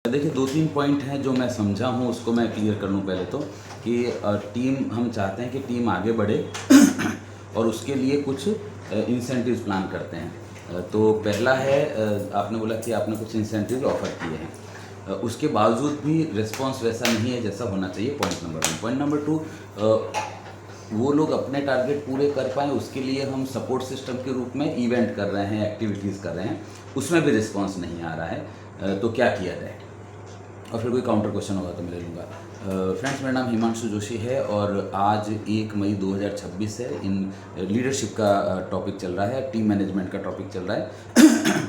देखिए 2-3 पॉइंट हैं जो मैं समझा हूँ, उसको मैं क्लियर कर लूँ पहले तो कि टीम, हम चाहते हैं कि टीम आगे बढ़े और उसके लिए कुछ इंसेंटिव्स प्लान करते हैं। तो पहला है, आपने बोला कि आपने कुछ इंसेंटिव ऑफ़र किए हैं, उसके बावजूद भी रिस्पांस वैसा नहीं है जैसा होना चाहिए। Point number 1। पॉइंट नंबर 2, वो लोग अपने टारगेट पूरे कर पाएँ उसके लिए हम सपोर्ट सिस्टम के रूप में इवेंट कर रहे हैं, एक्टिविटीज़ कर रहे हैं, उसमें भी रिस्पांस नहीं आ रहा है। तो क्या किया जाए? और फिर कोई काउंटर क्वेश्चन होगा तो मैं ले लूँगा। फ्रेंड्स, मेरा नाम हिमांशु जोशी है और आज 1 मई 2026 है। इन लीडरशिप का टॉपिक चल रहा है, टीम मैनेजमेंट का टॉपिक चल रहा है,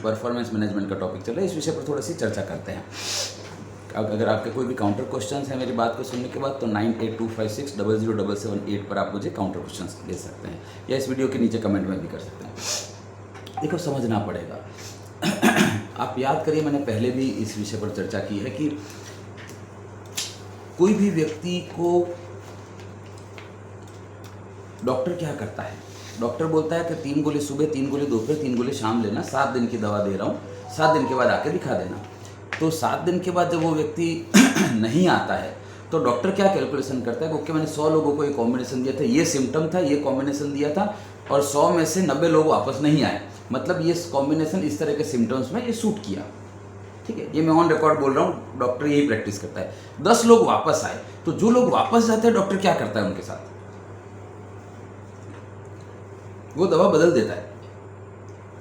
परफॉर्मेंस मैनेजमेंट का टॉपिक चल रहा है। इस विषय पर थोड़ी सी चर्चा करते हैं। अगर आपके कोई भी काउंटर क्वेश्चंस हैं मेरी बात को सुनने के बाद तो 9825600778 पर आप मुझे काउंटर क्वेश्चंस दे सकते हैं या इस वीडियो के नीचे कमेंट में भी कर सकते हैं। देखो, समझना पड़ेगा। आप याद करिए, मैंने पहले भी इस विषय पर चर्चा की है कि कोई भी व्यक्ति को डॉक्टर क्या करता है? डॉक्टर बोलता है कि 3 गोली सुबह, 3 गोली दोपहर, 3 गोली शाम लेना, 7 दिन की दवा दे रहा हूँ, 7 दिन के बाद आके दिखा देना। तो 7 दिन के बाद जब वो व्यक्ति नहीं आता है तो डॉक्टर क्या कैलकुलेशन करता है? ओके, मैंने 100 लोगों को ये कॉम्बिनेशन दिया था, ये सिम्टम था, ये कॉम्बिनेशन दिया था और 100 में से 90 लोग वापस नहीं आए, मतलब ये कॉम्बिनेशन इस तरह के सिम्टम्स में ये सूट किया। ठीक है, ये मैं ऑन रिकॉर्ड बोल रहा हूँ, डॉक्टर यही प्रैक्टिस करता है। 10 लोग वापस आए, तो जो लोग वापस जाते हैं डॉक्टर क्या करता है उनके साथ? वो दवा बदल देता है,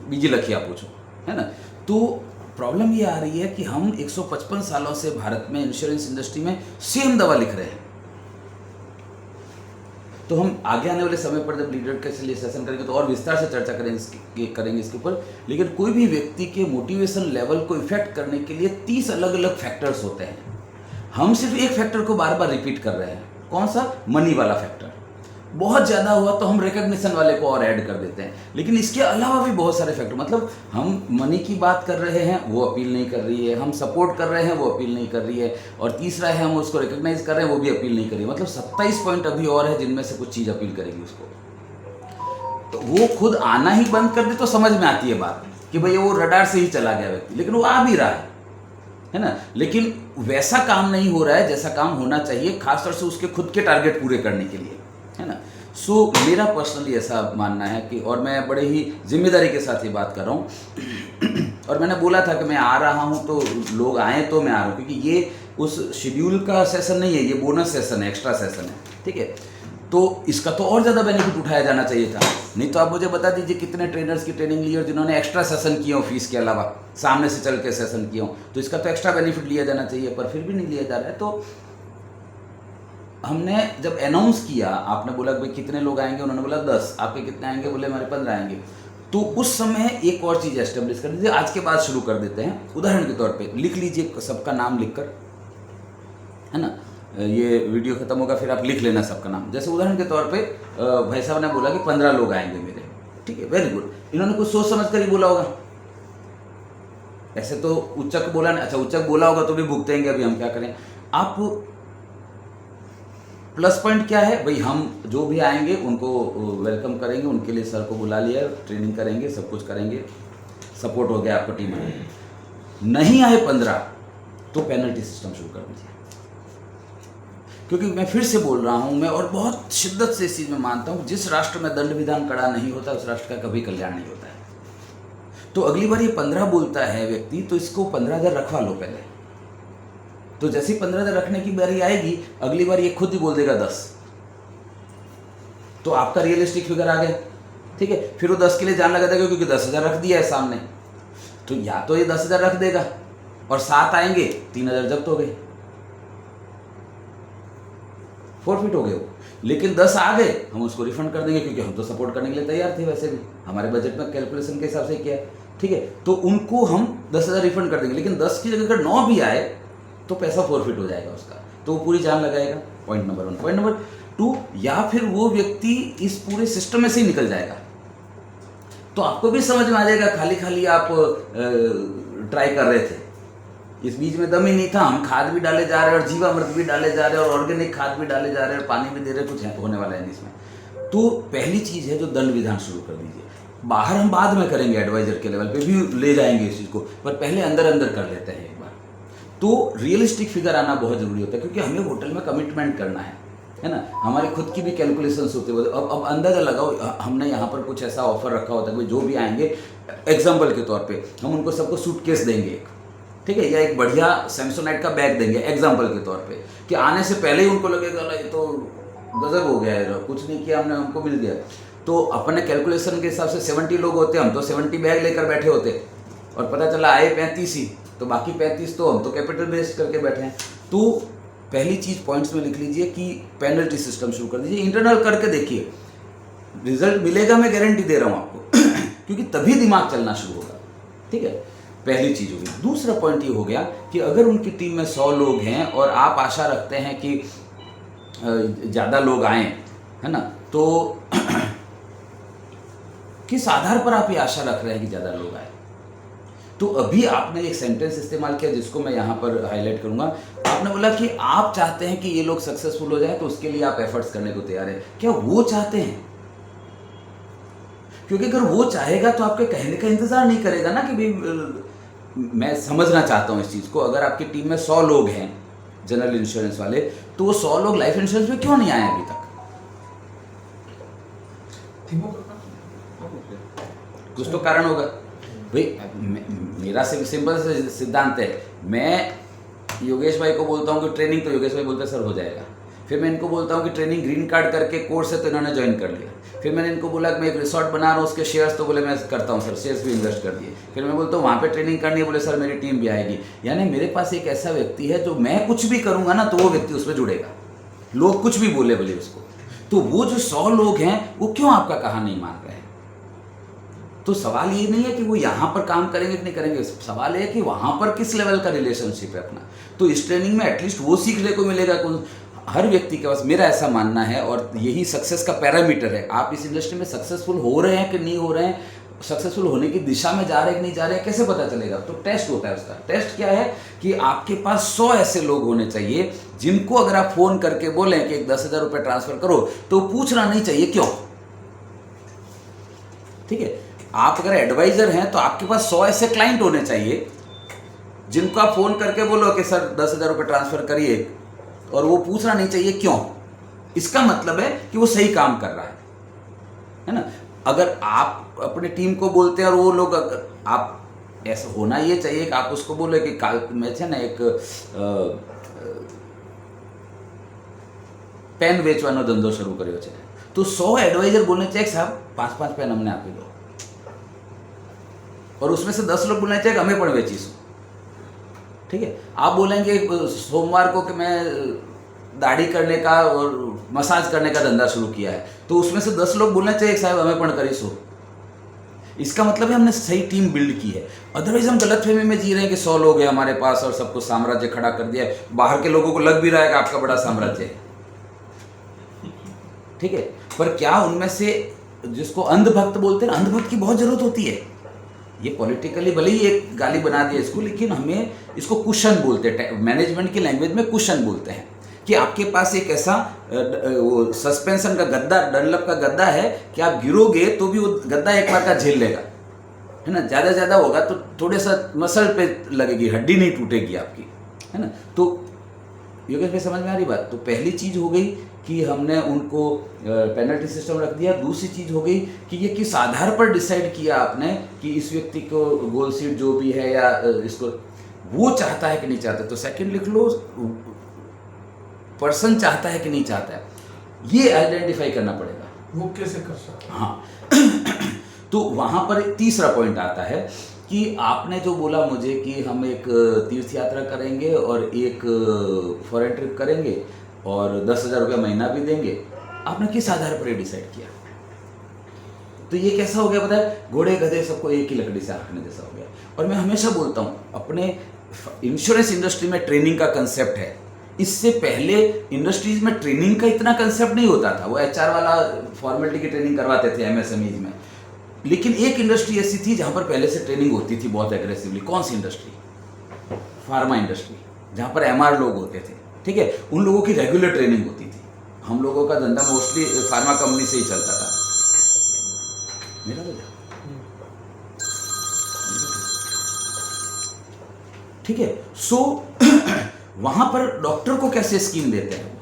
बीजी लखिया पूछो, है ना। तो प्रॉब्लम ये आ रही है कि हम 155 सालों से भारत में इंश्योरेंस इंडस्ट्री में सेम दवा लिख रहे हैं। तो हम आगे आने वाले समय पर जब लीडर के लिए सेशन करेंगे तो और विस्तार से चर्चा करेंगे इसके ऊपर। लेकिन कोई भी व्यक्ति के मोटिवेशन लेवल को इफेक्ट करने के लिए 30 अलग अलग फैक्टर्स होते हैं। हम सिर्फ एक फैक्टर को बार बार रिपीट कर रहे हैं। कौन सा? मनी वाला फैक्टर। बहुत ज़्यादा हुआ तो हम रिकग्निशन वाले को और ऐड कर देते हैं। लेकिन इसके अलावा भी बहुत सारे फैक्टर, मतलब हम मनी की बात कर रहे हैं, वो अपील नहीं कर रही है, हम सपोर्ट कर रहे हैं, वो अपील नहीं कर रही है, और तीसरा है हम उसको रिकग्नाइज कर रहे हैं, वो भी अपील नहीं कर रही है। मतलब 27 पॉइंट अभी और है जिनमें से कुछ चीज़ अपील करेगी उसको। तो वो खुद आना ही बंद कर दे तो समझ में आती है बात कि भैया वो रडार से ही चला गया व्यक्ति, लेकिन वो आ भी रहा है ना। लेकिन वैसा काम नहीं हो रहा है जैसा काम होना चाहिए, खासतौर से उसके खुद के टारगेट पूरे करने के लिए, है ना। सो मेरा पर्सनली ऐसा मानना है कि, और मैं बड़े ही जिम्मेदारी के साथ ये बात कर रहा हूँ और मैंने बोला था कि मैं आ रहा हूँ तो लोग आएँ तो मैं आ रहा हूँ, क्योंकि ये उस शेड्यूल का सेशन नहीं है, ये बोनस सेशन है, एक्स्ट्रा सेशन है। ठीक है, तो इसका तो और ज़्यादा बेनिफिट उठाया जाना चाहिए था। नहीं तो आप मुझे बता दीजिए कितने ट्रेनर्स की ट्रेनिंग ली और जिन्होंने एक्स्ट्रा सेशन किए हो फीस के अलावा, सामने से चल के सेशन किए हो, तो इसका तो एक्स्ट्रा बेनिफिट लिया जाना चाहिए, पर फिर भी नहीं लिया जा रहा है। तो हमने जब अनाउंस किया, आपने बोला कि भाई कितने लोग आएंगे, उन्होंने बोला 10, आपके कितने आएंगे? बोले हमारे 15 आएंगे। तो उस समय एक और चीज़ एस्टेब्लिश कर दीजिए, आज के बाद शुरू कर देते हैं। उदाहरण के तौर पे लिख लीजिए सबका नाम लिखकर, है ना। ये वीडियो खत्म होगा फिर आप लिख लेना सबका नाम। जैसे उदाहरण के तौर पे भाई साहब ने बोला कि 15 लोग आएंगे मेरे। ठीक है, वेरी गुड। इन्होंने कुछ सोच समझ कर ही बोला होगा, ऐसे तो उच्चक बोला नहीं। अच्छा, उच्चक बोला होगा तो भी भुगतेंगे, अभी हम क्या करें। आप प्लस पॉइंट क्या है भाई, हम जो भी आएंगे उनको वेलकम करेंगे, उनके लिए सर को बुला लिया, ट्रेनिंग करेंगे, सब कुछ करेंगे, सपोर्ट हो गया आपका टीम में। नहीं आए 15 तो पेनल्टी सिस्टम शुरू कर दीजिए। क्योंकि मैं फिर से बोल रहा हूं, मैं और बहुत शिद्दत से इस चीज़ में मानता हूं, जिस राष्ट्र में दंड विधान कड़ा नहीं होता उस राष्ट्र का कभी कल्याण नहीं होता है। तो अगली बार ये 15 बोलता है व्यक्ति तो इसको 15,000 रखवा लो पहले। तो जैसे ही 15,000 रखने की बारी आएगी, अगली बार ये खुद ही बोल देगा 10, तो आपका रियलिस्टिक फिगर आ गया। ठीक है, फिर वो 10 के लिए जान लगा देगा क्योंकि 10,000 रख दिया है सामने। तो या तो ये 10,000 रख देगा और 7 आएंगे, 3,000 जब्त हो गए, फॉरफिट हो गए वो। लेकिन 10 आ गए, हम उसको रिफंड कर देंगे क्योंकि हम तो सपोर्ट करने के लिए तैयार थे, वैसे भी हमारे बजट में कैलकुलेशन के हिसाब से किया है। ठीक है, तो उनको हम 10,000 रिफंड कर देंगे। लेकिन 10 की जगह अगर 9 भी आए तो पैसा फॉरफिट हो जाएगा उसका, तो वो पूरी जान लगाएगा। Point number 1। पॉइंट नंबर 2, या फिर वो व्यक्ति इस पूरे सिस्टम में से ही निकल जाएगा। तो आपको भी समझ में आ जाएगा, खाली खाली आप ट्राई कर रहे थे, इस बीच में दम ही नहीं था। हम खाद भी डाले जा रहे हैं और जीवामृत भी डाले जा रहे हैं और ऑर्गेनिक खाद भी डाले जा रहे हैं और पानी भी दे रहे हैं, कुछ होने वाला है नहीं इसमें। तो पहली चीज़ है जो दंड विधान शुरू कर दीजिए। बाहर हम बाद में करेंगे, एडवाइजर के लेवल पे भी ले जाएंगे इस चीज़ को, पर पहले अंदर अंदर कर लेते हैं एक बार। तो रियलिस्टिक फिगर आना बहुत ज़रूरी होता है, क्योंकि हमें होटल में कमिटमेंट करना है ना, हमारी खुद की भी कैलकुलेशंस होते हैं। अब अंदाज़ा लगाओ, हमने यहाँ पर कुछ ऐसा ऑफर रखा होता है कि जो भी आएंगे, एग्जाम्पल के तौर पे हम उनको सबको सूटकेस देंगे एक, ठीक है, या एक बढ़िया सैमसोनाइट का बैग देंगे एग्जाम्पल के तौर पे, कि आने से पहले ही उनको लगेगा ये तो गजब हो गया है, कुछ नहीं किया हमने, हमको मिल गया। तो अपने कैलकुलेशन के हिसाब से 70 लोग होते, हम तो 70 बैग लेकर बैठे होते, और पता चला आए 35 ही, तो बाकी 35 तो हम तो कैपिटल बेस्ड करके बैठे हैं। तो पहली चीज़ पॉइंट्स में लिख लीजिए कि पेनल्टी सिस्टम शुरू कर दीजिए, इंटरनल करके देखिए, रिजल्ट मिलेगा, मैं गारंटी दे रहा हूँ आपको क्योंकि तभी दिमाग चलना शुरू होगा, ठीक है। पहली चीज़ होगी। दूसरा पॉइंट ये हो गया कि अगर उनकी टीम में 100 लोग हैं और आप आशा रखते हैं कि ज़्यादा लोग आए, है ना, तो किस आधार पर आप ये आशा रख रहे हैं कि ज़्यादा लोग आए? तो अभी आपने एक सेंटेंस इस्तेमाल किया जिसको मैं यहाँ पर हाईलाइट करूँगा। आपने बोला कि आप चाहते हैं कि ये लोग सक्सेसफुल हो जाए, तो उसके लिए आप एफर्ट्स करने को तैयार हैं। क्या वो चाहते हैं? क्योंकि अगर वो चाहेगा तो आपके कहने का इंतजार नहीं करेगा ना कि भाई, मैं समझना चाहता हूँ इस चीज़ को, अगर आपकी टीम में 100 लोग हैं जनरल इंश्योरेंस वाले, तो वो 100 लोग लाइफ इंश्योरेंस में क्यों नहीं आए अभी तक? कुछ तो कारण होगा भाई। मेरा सिंपल सिद्धांत है, मैं योगेश भाई को बोलता हूँ कि ट्रेनिंग, तो योगेश भाई बोलते हैं सर हो जाएगा। फिर मैं इनको बोलता हूँ कि ट्रेनिंग ग्रीन कार्ड करके कोर्स है, तो इन्होंने ज्वाइन कर लिया। फिर मैंने इनको बोला कि मैं एक रिसोर्ट बना रहा हूँ उसके शेयर्स, तो बोले मैं करता हूँ सर, शेयर्स भी इन्वेस्ट कर दिए। फिर मैं बोलता हूँ वहाँ पे ट्रेनिंग करनी है, बोले सर मेरी टीम भी आएगी। यानी मेरे पास एक ऐसा व्यक्ति है जो मैं कुछ भी करूँगा ना, तो वो व्यक्ति उसमें जुड़ेगा, लोग कुछ भी बोले बोले उसको। तो वो जो 100 लोग हैं वो क्यों आपका कहा नहीं मान रहे हैं? तो सवाल ये नहीं है कि वो यहाँ पर काम करेंगे कि नहीं करेंगे, सवाल है कि वहाँ पर किस लेवल का रिलेशनशिप है अपना। तो इस ट्रेनिंग में एटलीस्ट वो सीखने को मिलेगा। हर व्यक्ति के पास, मेरा ऐसा मानना है, और यही सक्सेस का पैरामीटर है, आप इस इंडस्ट्री में सक्सेसफुल हो रहे हैं कि नहीं हो रहे हैं, सक्सेसफुल होने की दिशा में जा रहे हैं कि नहीं जा रहे हैं, कैसे पता चलेगा? तो टेस्ट होता है उसका। टेस्ट क्या है कि आपके पास 100 ऐसे लोग होने चाहिए जिनको अगर आप फ़ोन करके बोलें कि 10,000 रुपये ट्रांसफ़र करो, तो पूछना नहीं चाहिए क्यों, ठीक है। आप अगर एडवाइज़र हैं तो आपके पास 100 ऐसे क्लाइंट होने चाहिए जिनको आप फ़ोन करके बोलो कि सर 10,000 रुपये ट्रांसफ़र करिए, और वो पूछना नहीं चाहिए क्यों। इसका मतलब है कि वो सही काम कर रहा है ना। अगर आप अपनी टीम को बोलते हैं और वो लोग, आप ऐसा होना ये चाहिए कि आप उसको बोले कि काल में છે ને એક पेन વેચવાનો ધંધો શરૂ કર્યો છે, तो 100 एडवाइजर बोलने चाहिए साहब 5-5 पेन हमने आपी दो, और उसमें से 10 लोग बोलने चाहिए हमें पण વેચીશું, ठीक है। आप बोलेंगे सोमवार को कि मैं दाढ़ी करने का और मसाज करने का धंधा शुरू किया है, तो उसमें से 10 लोग बोलना चाहिए साहब हमें पण करीશું। इसका मतलब है हमने सही टीम बिल्ड की है। अदरवाइज हम गलतफहमी में जी रहे हैं कि 100 लोग हैं हमारे पास और सबको साम्राज्य खड़ा कर दिया है। बाहर के लोगों को लग भी रहा है कि आपका बड़ा साम्राज्य है, ठीक है। पर क्या उनमें से, जिसको अंधभक्त बोलते हैं, अंधभक्त की बहुत जरूरत होती है। ये पॉलिटिकली भले ही एक गाली बना दिया इसको, लेकिन हमें इसको कुशन बोलते हैं, मैनेजमेंट की लैंग्वेज में कुशन बोलते हैं, कि आपके पास एक ऐसा वो सस्पेंशन का गद्दा, डनलप का गद्दा है कि आप गिरोगे तो भी वो गद्दा एक बार का झेल लेगा, है ना। ज़्यादा होगा तो थोड़े सा मसल पे लगेगी, हड्डी नहीं टूटेगी आपकी, है ना। तो योगेश भाई समझ में आ रही बात? तो पहली चीज़ हो गई कि हमने उनको पेनल्टी सिस्टम रख दिया। दूसरी चीज़ हो गई कि ये किस आधार पर डिसाइड किया आपने कि इस व्यक्ति को गोल सीट जो भी है या इसको वो चाहता है कि नहीं चाहता। तो सेकंड लिख लो, पर्सन चाहता है कि नहीं चाहता है, ये आइडेंटिफाई करना पड़ेगा। वो कैसे कर सकते? हाँ तो वहाँ पर तीसरा पॉइंट आता है कि आपने जो बोला मुझे कि हम एक तीर्थ यात्रा करेंगे और एक फॉरेन ट्रिप करेंगे और 10,000 रुपया महीना भी देंगे, आपने किस आधार पर ये डिसाइड किया? तो ये कैसा हो गया पता है? घोड़े गधे सबको एक ही लकड़ी से हाँकने जैसा हो गया। और मैं हमेशा बोलता हूँ, अपने इंश्योरेंस इंडस्ट्री में ट्रेनिंग का कंसेप्ट है। इससे पहले इंडस्ट्रीज में ट्रेनिंग का इतना कंसेप्ट नहीं होता था। वो HR वाला फॉर्मेलिटी की ट्रेनिंग करवाते थे MSMEs में, लेकिन एक इंडस्ट्री ऐसी थी जहाँ पर पहले से ट्रेनिंग होती थी बहुत एग्रेसिवली। कौन सी इंडस्ट्री? फार्मा इंडस्ट्री, जहाँ पर MR लोग होते थे, ठीक है। उन लोगों की रेगुलर ट्रेनिंग होती थी। हम लोगों का धंधा मोस्टली फार्मा कंपनी से ही चलता था। मेरा वजह ठीक है। सो वहां पर डॉक्टर को कैसे स्कीम देते हैं?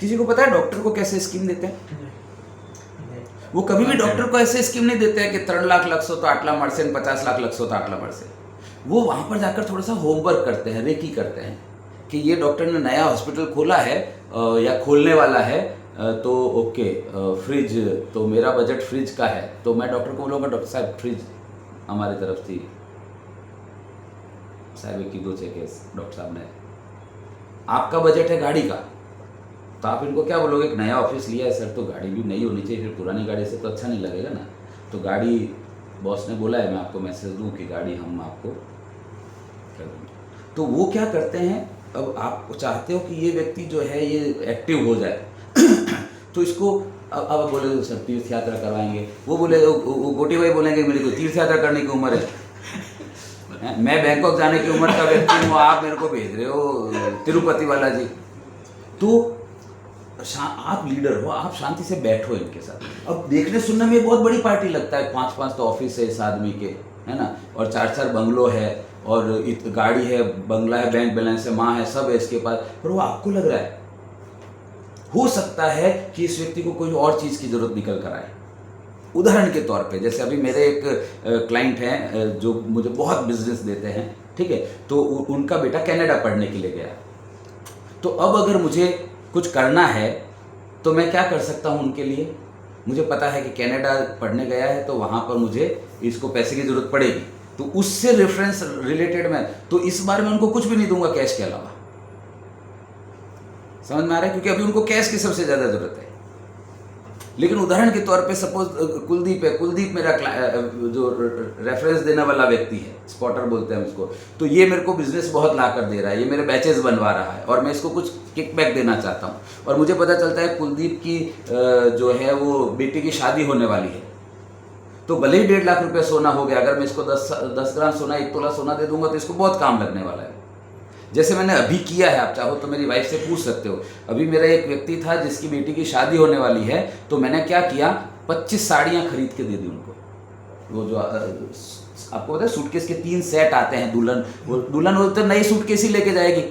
किसी को पता है डॉक्टर को कैसे स्कीम देते हैं? वो कभी भी डॉक्टर को ऐसे स्कीम नहीं देते हैं कि 3 लाख लक्षो तो 8 लाख मरसे 50 लाख लक्षो तो 8 लाख मरसे। वो वहां पर जाकर थोड़ा सा होमवर्क करते हैं, रेकी करते हैं कि ये डॉक्टर ने नया हॉस्पिटल खोला है या खोलने वाला है, तो ओके, फ्रिज, तो मेरा बजट फ्रिज का है, तो मैं डॉक्टर को बोलूँगा डॉक्टर साहब फ्रिज हमारी तरफ थी साहब की 2 चेकेस डॉक्टर साहब ने, आपका बजट है गाड़ी का, तो आप इनको क्या बोलोगे? एक नया ऑफिस लिया है सर, तो गाड़ी भी नई होनी चाहिए, फिर पुरानी गाड़ी से तो अच्छा नहीं लगेगा ना। तो गाड़ी बॉस ने बोला है मैं आपको मैसेज दूं कि गाड़ी हम आपको कर देंगे। तो वो क्या करते हैं, अब आप चाहते हो कि ये व्यक्ति जो है ये एक्टिव हो जाए तो इसको अब बोले सर तीर्थ यात्रा करवाएंगे, वो बोले गोटी भाई बोलेंगे मेरी कोई तीर्थ यात्रा करने की उम्र है, मैं बैंकॉक जाने की उम्र का व्यक्ति हूँ, आप मेरे को भेज रहे हो तिरुपति वाला जी। तो आप लीडर हो, आप शांति से बैठो इनके साथ। अब देखने सुनने में बहुत बड़ी पार्टी लगता है, 5-5 तो ऑफिस है इस आदमी के, है ना, और 4-4 बंगलो है, और गाड़ी है, बंगला है, बैंक बैलेंस है, माँ है, सब है इसके पास, पर वो आपको लग रहा है हो सकता है कि इस व्यक्ति को कोई और चीज़ की जरूरत निकल कर आए। उदाहरण के तौर पे जैसे अभी मेरे एक क्लाइंट हैं जो मुझे बहुत बिजनेस देते हैं, ठीक है, तो उनका बेटा कनाडा पढ़ने के लिए गया। तो अब अगर मुझे कुछ करना है तो मैं क्या कर सकता हूँ उनके लिए? मुझे पता है कि कनाडा पढ़ने गया है तो वहाँ पर मुझे इसको पैसे की ज़रूरत पड़ेगी, तो उससे रेफरेंस रिलेटेड मैं तो इस बार मैं उनको कुछ भी नहीं दूंगा कैश के अलावा। समझ में आ रहा है? क्योंकि अभी उनको कैश की सबसे ज़्यादा ज़रूरत है। लेकिन उदाहरण के तौर पे सपोज कुलदीप है, कुलदीप मेरा जो रेफरेंस देने वाला व्यक्ति है, स्पॉटर बोलते हैं उसको, तो ये मेरे को बिजनेस बहुत ला कर दे रहा है, ये मेरे बैचेस बनवा रहा है और मैं इसको कुछ किकबैक देना चाहता हूँ। और मुझे पता चलता है कुलदीप की जो है वो बेटी की शादी होने वाली है, तो भले ही 1.5 लाख रुपये सोना हो गया, अगर मैं इसको 10 ग्राम सोना, 1 तोला सोना दे दूंगा तो इसको बहुत काम लगने वाला है। जैसे मैंने अभी किया है, आप चाहो तो मेरी वाइफ से पूछ सकते हो। अभी मेरा एक व्यक्ति था जिसकी बेटी की शादी होने वाली है, तो मैंने क्या किया, 25 साड़ियाँ खरीद के दे दी उनको। वो जो आपको पता है सूटकेस के 3 सेट आते हैं, दुल्हन वो तो नई सूटकेस ही लेके जाएगी।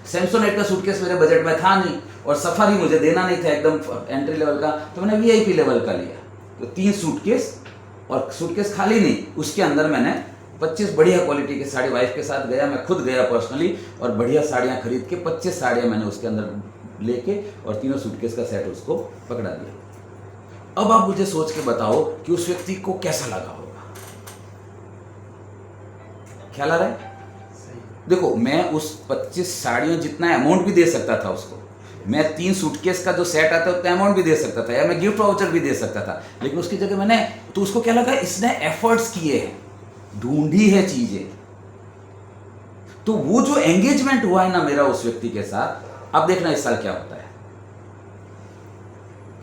सैमसोनेट का सूटकेस मेरे बजट में था नहीं, और सफारी मुझे देना नहीं था एकदम एंट्री लेवल का, तो मैंने VIP लेवल का लिया। तो 3 सूटकेस, और सूटकेस खाली नहीं, उसके अंदर मैंने 25 बढ़िया क्वालिटी की साड़ी, वाइफ के साथ गया, मैं खुद गया पर्सनली, और बढ़िया साड़ियाँ खरीद के 25 साड़ियाँ मैंने उसके अंदर लेके और तीनों सूटकेस का सेट उसको पकड़ा दिया। अब आप मुझे सोच के बताओ कि उस व्यक्ति को कैसा लगा होगा? ख्याल आ रहा है? देखो, मैं उस 25 साड़ियों जितना अमाउंट भी दे सकता था उसको, मैं 3 सूटकेस का जो सेट आता है उतना अमाउंट भी दे सकता था, या मैं गिफ्ट वाउचर भी दे सकता था, लेकिन उसकी जगह मैंने, तो उसको क्या लगा, इसने एफर्ट्स किए हैं, ढूंढी है चीजें। तो वो जो एंगेजमेंट हुआ है ना मेरा उस व्यक्ति के साथ, अब देखना इस साल क्या होता है।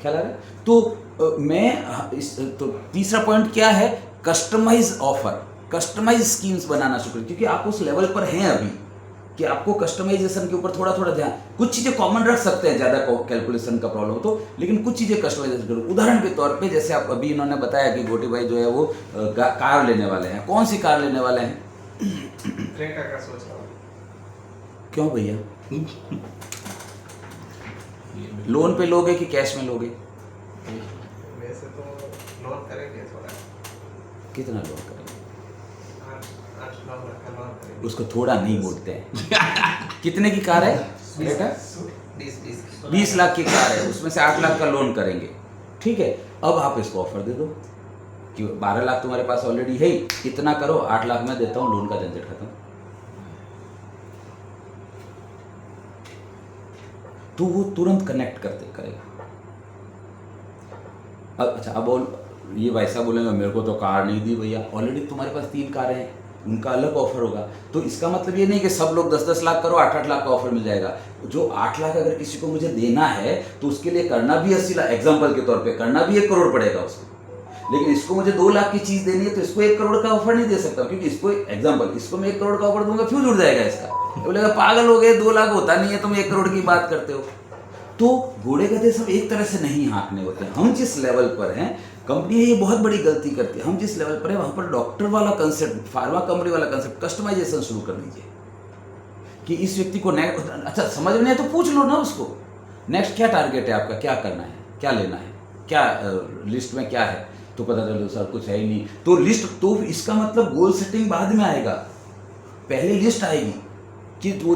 ख्याल आ रहा है? तो तो तीसरा पॉइंट क्या है, कस्टमाइज ऑफर, कस्टमाइज स्कीम्स बनाना शुरू करें, क्योंकि आप उस लेवल पर हैं अभी कि आपको कस्टमाइजेशन के ऊपर थोड़ा थोड़ा ध्यान, कुछ चीज़ें कॉमन रख सकते हैं, ज़्यादा कैलकुलेशन का प्रॉब्लम तो, लेकिन कुछ चीज़ें कस्टमाइजेशन करो। उदाहरण के तौर पे जैसे आप अभी इन्होंने बताया कि गोटी भाई जो है वो कार लेने वाले हैं, कौन सी कार लेने वाले हैं? क्रेटा का सोच रहा हूँ। क्यों भैया? लोन पे लोगे कि कैश में लोगे? वैसे तो लोन करेंगे थोड़ा। कितना लोन करेंगे? 8-9 लाख का लोन करेंगे। उसको थोड़ा नहीं बोलते हैं। कितने की कार है बेटा? 20 लाख की कार है, उसमें से 8 लाख का लोन करेंगे, ठीक है। अब आप इसको ऑफर दे दो कि 12 लाख तुम्हारे पास ऑलरेडी है ही, इतना करो, 8 लाख मैं देता हूँ, लोन का झंझट खत्म। तो वो तुरंत कनेक्ट करेगा। अब अच्छा, अब ये वैसा बोलेंगे मेरे को तो कार नहीं दी भैया, ऑलरेडी तुम्हारे पास 3 कारें हैं, उनका अलग ऑफर होगा। तो इसका मतलब ये नहीं कि सब लोग 10-10 लाख करो, 8-8 लाख का ऑफर मिल जाएगा। जो 8 लाख अगर किसी को मुझे देना है तो उसके लिए करना भी 80 लाख, एग्जाम्पल के तौर पे करना भी 1 करोड़ पड़ेगा उसको। लेकिन इसको मुझे 2 लाख की चीज़ देनी है तो इसको 1 करोड़ का ऑफर नहीं दे सकता, क्योंकि इसको एग्जाम्पल, इसको मैं 1 करोड़ का ऑफर दूंगा, फ्यूज उड़ जाएगा इसका, तो बोलेगा पागल हो गए, 2 लाख होता नहीं है, तुम 1 करोड़ की बात करते हो। तो घोड़े गधे सब एक तरह से नहीं हाँकने होते हैं। हम जिस लेवल पर हैं, कंपनी ये बहुत बड़ी गलती करती है, हम जिस लेवल पर है वहाँ पर डॉक्टर वाला कंसेप्ट, फार्मा कंपनी वाला कंसेप्ट, कस्टमाइजेशन शुरू कर दीजिए। कि इस व्यक्ति को अच्छा समझ में नहीं है तो पूछ लो ना उसको, नेक्स्ट क्या टारगेट है आपका, क्या करना है, क्या लेना है, क्या लिस्ट में क्या है, तो पता चलो सर कुछ है ही नहीं, तो लिस्ट, तो इसका मतलब गोल सेटिंग बाद में आएगा, पहले लिस्ट आएगी कि वो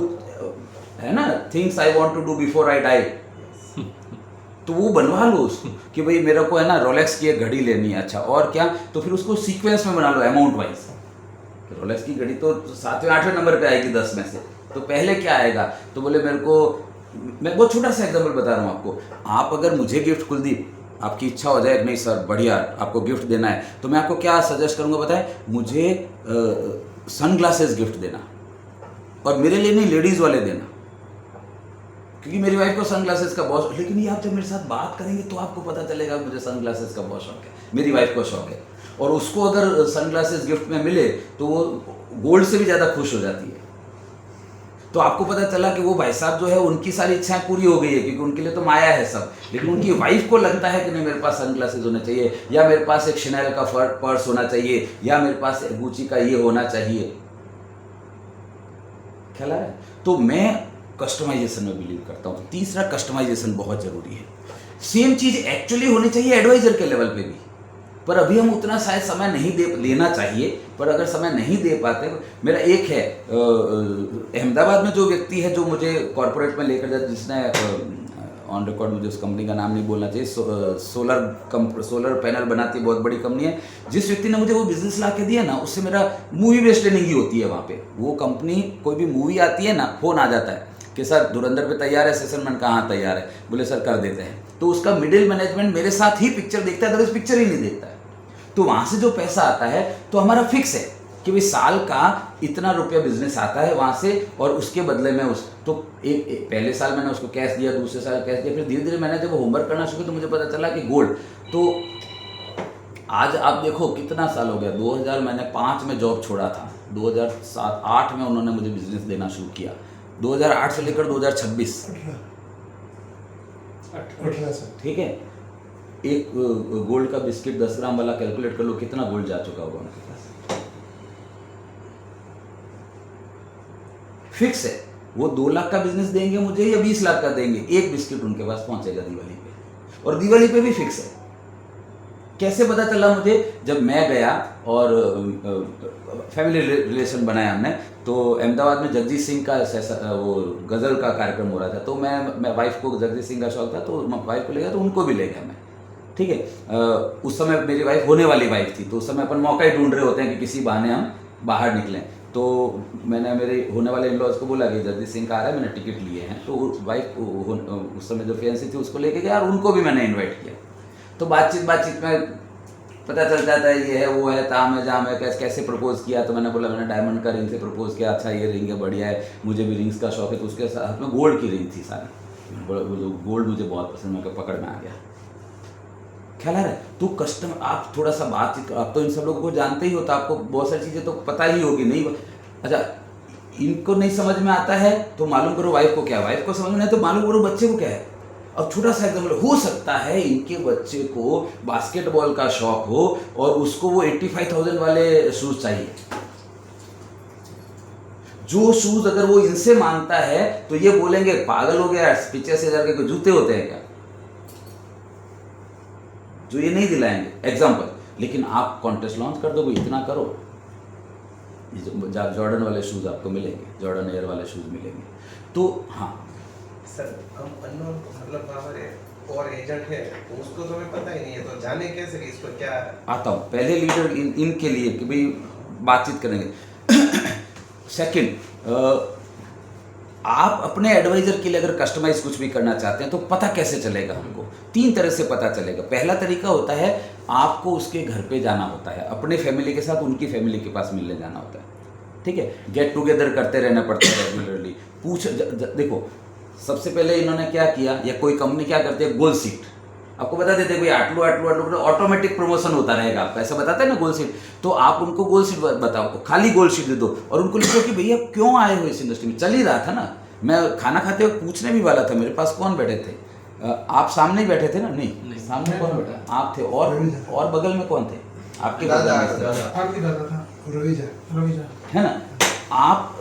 है ना, things I want to do before I die, तो वो बनवा लो उसको कि भाई मेरे को है ना रोलेक्स की एक घड़ी लेनी है, अच्छा और क्या, तो फिर उसको सीक्वेंस में बना लो अमाउंट वाइज, रोलेक्स की घड़ी तो 7वें 8वें नंबर पे आएगी 10 में से, तो पहले क्या आएगा, तो बोले मेरे को, मैं बहुत छोटा सा एग्जांपल बता रहा हूँ आपको, आप अगर मुझे गिफ्ट, कुलदीप आपकी इच्छा हो जाए नहीं सर बढ़िया आपको गिफ्ट देना है, तो मैं आपको क्या सजेस्ट करूँगा बताएं, मुझे सन ग्लासेस गिफ्ट देना, और मेरे लिए नहीं लेडीज़ वाले देना, क्योंकि मेरी वाइफ को सन ग्लासेस का बहुत, लेकिन ये आप जब मेरे साथ बात करेंगे तो आपको पता चलेगा मुझे सन ग्लासेस का बहुत शौक है, मेरी वाइफ को शौक है, और उसको अगर सन ग्लासेस गिफ्ट में मिले तो वो गोल्ड से भी ज़्यादा खुश हो जाती है, तो आपको पता चला कि वो भाई साहब जो है उनकी सारी इच्छाएं पूरी हो गई है, क्योंकि उनके लिए तो माया है सब, लेकिन उनकी वाइफ को लगता है कि नहीं मेरे पास सन ग्लासेस होने चाहिए, या मेरे पास एक शनेल का पर्स होना चाहिए, या मेरे पास गुची का ये होना चाहिए, ख्याल आ रहा है। तो मैं कस्टमाइजेशन में बिलीव करता हूँ। तीसरा, कस्टमाइजेशन बहुत जरूरी है। सेम चीज एक्चुअली होनी चाहिए एडवाइजर के लेवल पे भी, पर अभी हम उतना शायद समय नहीं दे लेना चाहिए, पर अगर समय नहीं दे पाते, मेरा एक है अहमदाबाद में जो व्यक्ति है जो मुझे कॉर्पोरेट में लेकर जाए, जिसने ऑन रिकॉर्ड, मुझे उस कंपनी का नाम नहीं बोलना चाहिए, सोलर पैनल बनाती है, बहुत बड़ी कंपनी है, जिस व्यक्ति ने मुझे वो बिजनेस ला के दिया ना, उससे मेरा मूवी बेस्ड ट्रेनिंग ही होती है वहाँ पे। वो कंपनी, कोई भी मूवी आती है ना, फोन आ जाता है कि सर धुरंधर पे तैयार है सेशन, मैंने कहा हाँ तैयार है, बोले सर कर देते हैं, तो उसका मिडिल मैनेजमेंट मेरे साथ ही पिक्चर देखता है, अदरवाइज पिक्चर ही नहीं देखता है। तो वहाँ से जो पैसा आता है तो हमारा फिक्स है कि भाई साल का इतना रुपया बिजनेस आता है वहाँ से, और उसके बदले में उस, तो पहले साल मैंने उसको कैश दिया, दूसरे साल कैश दिया, फिर धीरे धीरे मैंने जब होमवर्क करना शुरू किया तो मुझे पता चला कि गोल्ड, तो आज आप देखो कितना साल हो गया, 2000 मैंने 5 में जॉब छोड़ा था, 2007-8 में उन्होंने मुझे बिजनेस देना शुरू किया, 2008 से लेकर 2026, ठीक है, एक गोल्ड का बिस्किट 10 ग्राम वाला कैलकुलेट कर लो कितना गोल्ड जा चुका होगा उनके पास। फिक्स है, वो 2 लाख का बिजनेस देंगे मुझे या 20 लाख का देंगे, एक बिस्किट उनके पास पहुंचेगा दिवाली पे, और दिवाली पे भी फिक्स है। कैसे पता चला मुझे, जब मैं गया और फैमिली रिलेशन बनाया हमने, तो अहमदाबाद में जगजीत सिंह का वो गज़ल का कार्यक्रम हो रहा था, तो मैं वाइफ को जगजीत सिंह का शौक था, तो वाइफ को ले गया, तो उनको भी ले गया मैं, ठीक है। उस समय मेरी वाइफ होने वाली वाइफ थी, तो उस समय अपन मौका ही ढूंढ रहे होते हैं कि किसी बहाने हम बाहर निकलें, तो मैंने मेरे होने वाले इन-लॉज को बोला कि जगजीत सिंह का आ रहा है, मैंने टिकट लिए हैं, तो वाइफ उस समय जो फियांसी थी उसको लेके गया, और उनको भी मैंने इन्वाइट किया। तो बातचीत में पता चल जाता है ये है वो है, ताम है जाम है, कैसे प्रपोज किया, तो मैंने बोला मैंने डायमंड का रिंग से प्रपोज किया, अच्छा ये रिंग है बढ़िया है, मुझे भी रिंग्स का शौक है, तो उसके साथ में गोल्ड की रिंग थी सारी, गोल्ड मुझे बहुत पसंद, मैं पकड़ में आ गया, ख्याल आ रहा है। तो कस्टमर, आप थोड़ा सा बातचीत, आप तो इन सब लोगों को जानते ही हो, तो आपको बहुत सारी चीज़ें तो पता ही होगी, नहीं अच्छा इनको नहीं समझ में आता है तो मालूम करो वाइफ को क्या है, वाइफ को समझ में नहीं तो मालूम करो बच्चे को क्या है। अब छोटा सा एग्जाम्पल, हो सकता है इनके बच्चे को बास्केटबॉल का शौक हो और उसको वो 85,000 वाले शूज चाहिए, जो शूज अगर वो इनसे मांगता है तो ये बोलेंगे पागल हो गया, 85,000 के जूते होते हैं क्या, जो ये नहीं दिलाएंगे एग्जाम्पल। लेकिन आप कॉन्टेस्ट लॉन्च कर दो, इतना करो, जॉर्डन वाले शूज आपको मिलेंगे, जॉर्डन एयर वाले शूज मिलेंगे। तो हाँ सर, हम अननोन मतलब हमारे और एजेंट है तो उसको तो हमें पता ही नहीं है, तो जाने कैसे कि इसको क्या आता हूँ। पहले लीडर इनके लिए कि भाई बातचीत करेंगे। सेकंड, आप अपने एडवाइजर के लिए अगर कस्टमाइज कुछ भी करना चाहते हैं तो पता कैसे चलेगा हमको? 3 तरह से पता चलेगा। पहला तरीका होता है आपको उसके घर पे जाना होता है, अपने फैमिली के साथ उनकी फैमिली के पास मिलने जाना होता है, ठीक है। गेट टुगेदर करते रहना पड़ता है रेगुलरली। देखो सबसे पहले इन्होंने क्या किया, या कोई कंपनी क्या करती है, गोल सीट आपको बता देते हैं, भाई आटलू ऑटोमेटिक प्रमोशन होता रहेगा आपका, ऐसा बताते हैं ना गोल सीट। तो आप उनको गोल सीट बताओ, खाली गोल सीट दे दो और उनको लिखो कि भैया क्यों आए हो इस इंडस्ट्री में। चल ही रहा था ना, मैं खाना खाते हुए पूछने भी वाला था मेरे पास कौन बैठे थे, आप सामने ही बैठे थे ना? नहीं, सामने कौन बैठा? आप थे, और बगल में कौन थे आपके? दादा था, रविजा है ना। आप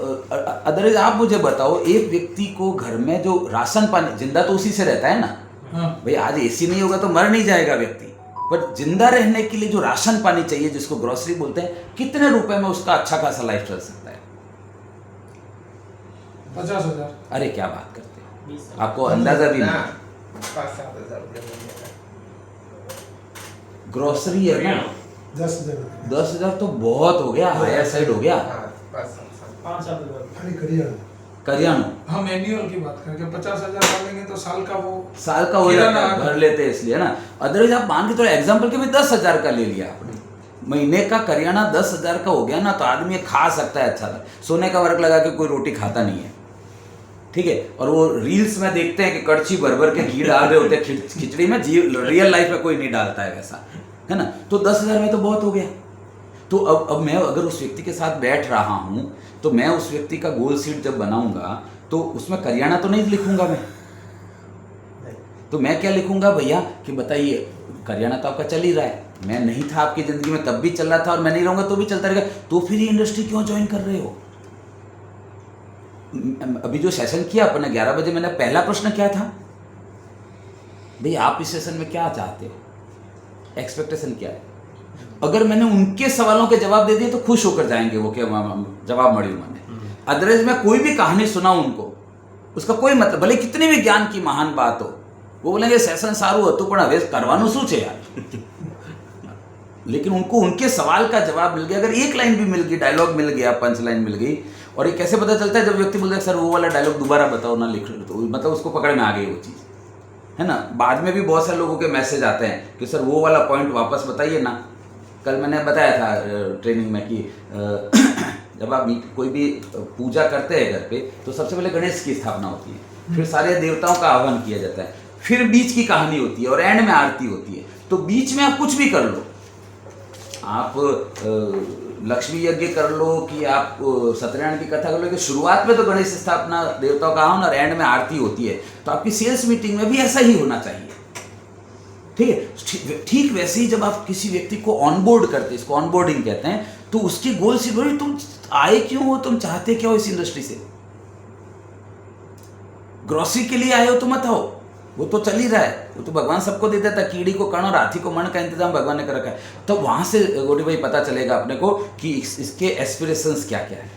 अदरवाइज आप मुझे बताओ, एक व्यक्ति को घर में जो राशन पानी, जिंदा तो उसी से रहता है ना। हाँ। भाई आज एसी नहीं होगा तो मर नहीं जाएगा व्यक्ति, पर जिंदा रहने के लिए जो राशन पानी चाहिए, जिसको ग्रोसरी बोलते हैं, कितने रुपए में उसका अच्छा खासा लाइफ चल सकता है? 50,000। अरे क्या बात करते हो, आपको अंदाजा भी ना नहीं। 5-7 हज़ार रुपये महीने का। ग्रोसरी है ना, 10,000। 10,000 तो बहुत हो गया, हायर साइड हो गया। हाँ, 5-7 5-7 हज़ार। खाली करियर। करियाना हम एनुअल की बात करें, 50,000 डालेंगे तो साल का वो साल का हो जाता किराना है, भर लेते हैं इसलिए ना। अदरवाइज आप मान के थोड़ा एग्जाम्पल के भी 10,000 का ले लिया आपने, महीने का करियाना 10,000 का हो गया ना, तो आदमी ये खा सकता है अच्छा सा। सोने का वर्क लगा के कोई रोटी खाता नहीं है, ठीक है। और वो रील्स में देखते हैं कि कड़छी भर भर के घी डाल रहे होते हैं खिचड़ी में, रियल लाइफ में कोई नहीं डालता है वैसा, है ना। तो 10,000 में तो बहुत हो गया। तो अब मैं अगर उस व्यक्ति के साथ बैठ रहा हूँ, तो मैं उस व्यक्ति का गोल शीट जब बनाऊंगा तो उसमें करियाना तो नहीं लिखूंगा मैं, तो मैं क्या लिखूंगा भैया कि बताइए, करियाना तो आपका चल ही रहा है, मैं नहीं था आपकी ज़िंदगी में तब भी चल रहा था, और मैं नहीं रहूँगा तो भी चलता रहेगा, तो फिर ये इंडस्ट्री क्यों ज्वाइन कर रहे हो? अभी जो सेशन किया अपने 11 बजे, मैंने पहला प्रश्न क्या था, भैया आप इस सेशन में क्या चाहते हो, एक्सपेक्टेशन क्या है? अगर मैंने उनके सवालों के जवाब दे दिए तो खुश होकर जाएंगे वो, क्या जवाब मड़ी मैंने। अदरवाइज मैं कोई भी कहानी सुनाऊं उनको, उसका कोई मतलब, भले कितनी भी ज्ञान की महान बात हो, वो बोलेंगे सेशन सारू હતું પણ હવે કરવાનું શું છે यार। लेकिन उनको उनके सवाल का जवाब मिल गया, अगर एक लाइन भी मिल गई, डायलॉग मिल गया, पंच लाइन मिल गई। और ये कैसे पता चलता है, जब व्यक्ति बोलता है सर वो वाला डायलॉग दोबारा बताओ ना, लिख लो, तो मतलब उसको पकड़ में आ गई वो चीज़, है ना। बाद में भी बहुत सारे लोगों के मैसेज आते हैं कि सर वो वाला पॉइंट वापस बताइए ना। कल मैंने बताया था ट्रेनिंग में कि जब आप कोई भी पूजा करते हैं घर पे, तो सबसे पहले गणेश की स्थापना होती है, फिर सारे देवताओं का आह्वान किया जाता है, फिर बीच की कहानी होती है और एंड में आरती होती है। तो बीच में आप कुछ भी कर लो, आप लक्ष्मी यज्ञ कर लो कि आप सत्यनारायण की कथा कर लो, कि शुरुआत में तो गणेश स्थापना, देवताओं का आह्वान और एंड में आरती होती है। तो आपकी सेल्स मीटिंग में भी ऐसा ही होना चाहिए, ठीक है। ठीक वैसे ही जब आप किसी व्यक्ति को ऑनबोर्ड करते हैं, इसको ऑनबोर्डिंग कहते हैं, तो उसकी गोल सी बोली, तुम आए क्यों हो, तुम चाहते क्या हो इस इंडस्ट्री से। ग्रोसरी के लिए आए हो तो मत आओ, वो तो चल ही रहा है, वो तो भगवान सबको दे देता है, कीड़ी को कण और हाथी को मण का इंतजाम भगवान ने कर रखा है। तो वहां से गोडी भाई पता चलेगा अपने को कि इसके एस्पिरेशंस क्या क्या है।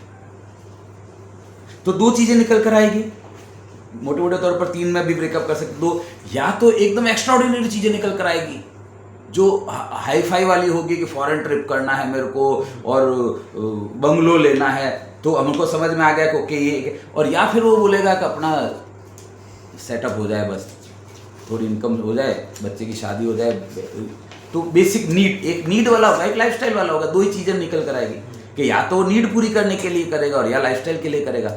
तो दो चीजें निकल कर आएगी, मोटे मोटे तौर पर 3 में भी ब्रेकअप कर सकते। दो, या तो एकदम एक्स्ट्राऑर्डिनरी चीजें निकल कर आएगी जो हाई फाई वाली होगी कि फॉरेन ट्रिप करना है मेरे को और बंगलो लेना है, तो हमको समझ में आ गया कि ओके ये। और या फिर वो बोलेगा कि अपना सेटअप हो जाए, बस थोड़ी इनकम हो जाए, बच्चे की शादी हो जाए, तो बेसिक नीड, एक नीड वाला होगा, एक लाइफस्टाइल वाला होगा। दो ही चीजें निकल कर आएगी कि या तो नीड पूरी करने के लिए करेगा और या लाइफस्टाइल के लिए करेगा।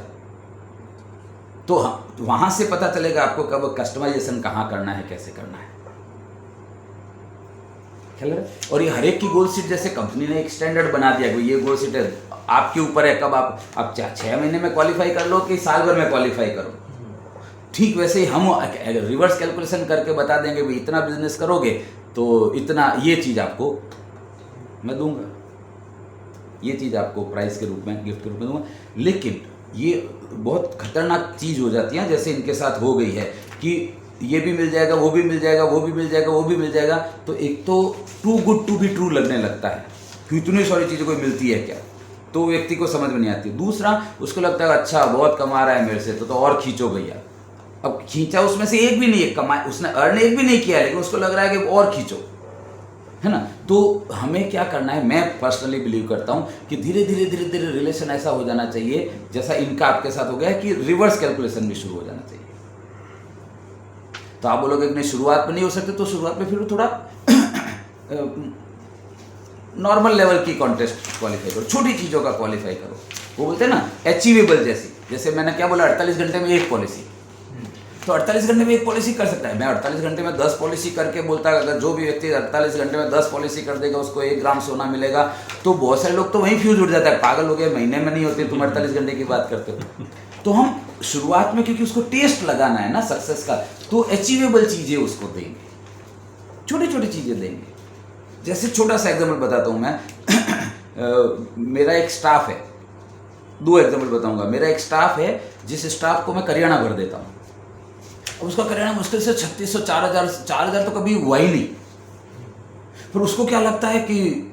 तो वहां से पता चलेगा आपको कब कस्टमाइजेशन कहाँ करना है, कैसे करना है। और ये हर एक की गोल शीट, जैसे कंपनी ने एक स्टैंडर्ड बना दिया कि ये गोल शीट है, आपके ऊपर है कब आप 6 महीने में क्वालिफाई कर लो कि साल भर में क्वालिफाई करो। ठीक वैसे ही हम रिवर्स कैलकुलेशन करके बता देंगे भाई इतना बिजनेस करोगे तो इतना, ये चीज़ आपको मैं दूंगा, ये चीज़ आपको प्राइस के रूप में, गिफ्ट के रूप में दूंगा। लेकिन ये बहुत खतरनाक चीज़ हो जाती है, जैसे इनके साथ हो गई है कि ये भी मिल जाएगा, वो भी मिल जाएगा, वो भी मिल जाएगा, वो भी मिल जाएगा। तो एक तो too good to be true लगने लगता है कि इतनी सारी चीज़ें कोई मिलती है क्या, तो व्यक्ति को समझ में नहीं आती। दूसरा, उसको लगता है अच्छा बहुत कमा रहा है मेरे से, तो और खींचो भैया। अब खींचा उसमें से एक भी नहीं है, कमाए उसने अर्न एक भी नहीं किया, लेकिन उसको लग रहा है कि और खींचो, है ना। तो हमें क्या करना है, मैं पर्सनली बिलीव करता हूँ कि धीरे धीरे धीरे धीरे रिलेशन ऐसा हो जाना चाहिए जैसा इनका आपके साथ हो गया है कि रिवर्स कैलकुलेशन भी शुरू हो जाना चाहिए। तो आप बोलोगे कि नहीं शुरुआत में नहीं हो सकते, तो शुरुआत में फिर थोड़ा नॉर्मल लेवल की कॉन्टेस्ट क्वालिफाई करो, छोटी चीज़ों का क्वालिफाई करो। वो बोलते हैं ना अचीवेबल, जैसे मैंने क्या बोला 48 घंटे में एक पॉलिसी, तो 48 घंटे में एक पॉलिसी कर सकता है। मैं 48 घंटे में 10 पॉलिसी करके बोलता है, अगर जो भी व्यक्ति 48 घंटे में 10 पॉलिसी कर देगा उसको 1 ग्राम सोना मिलेगा, तो बहुत सारे लोग तो वहीं फ्यूज उठ जाता है, पागल हो गए, महीने में नहीं होते, तुम 48 घंटे की बात करते हो। तो हम शुरुआत में, क्योंकि उसको टेस्ट लगाना है ना सक्सेस का, तो अचीवेबल चीज़ें उसको देंगे, छोटी छोटी चीज़ें देंगे। जैसे छोटा सा एग्जाम्पल बताता हूँ मैं मेरा एक स्टाफ है, 2 एग्जाम्पल बताऊंगा। मेरा एक स्टाफ है जिस स्टाफ को मैं करियाना भर देता हूँ, अब उसका करियाना मुश्किल से 3600 4000 तो कभी हुआ ही नहीं। फिर उसको क्या लगता है कि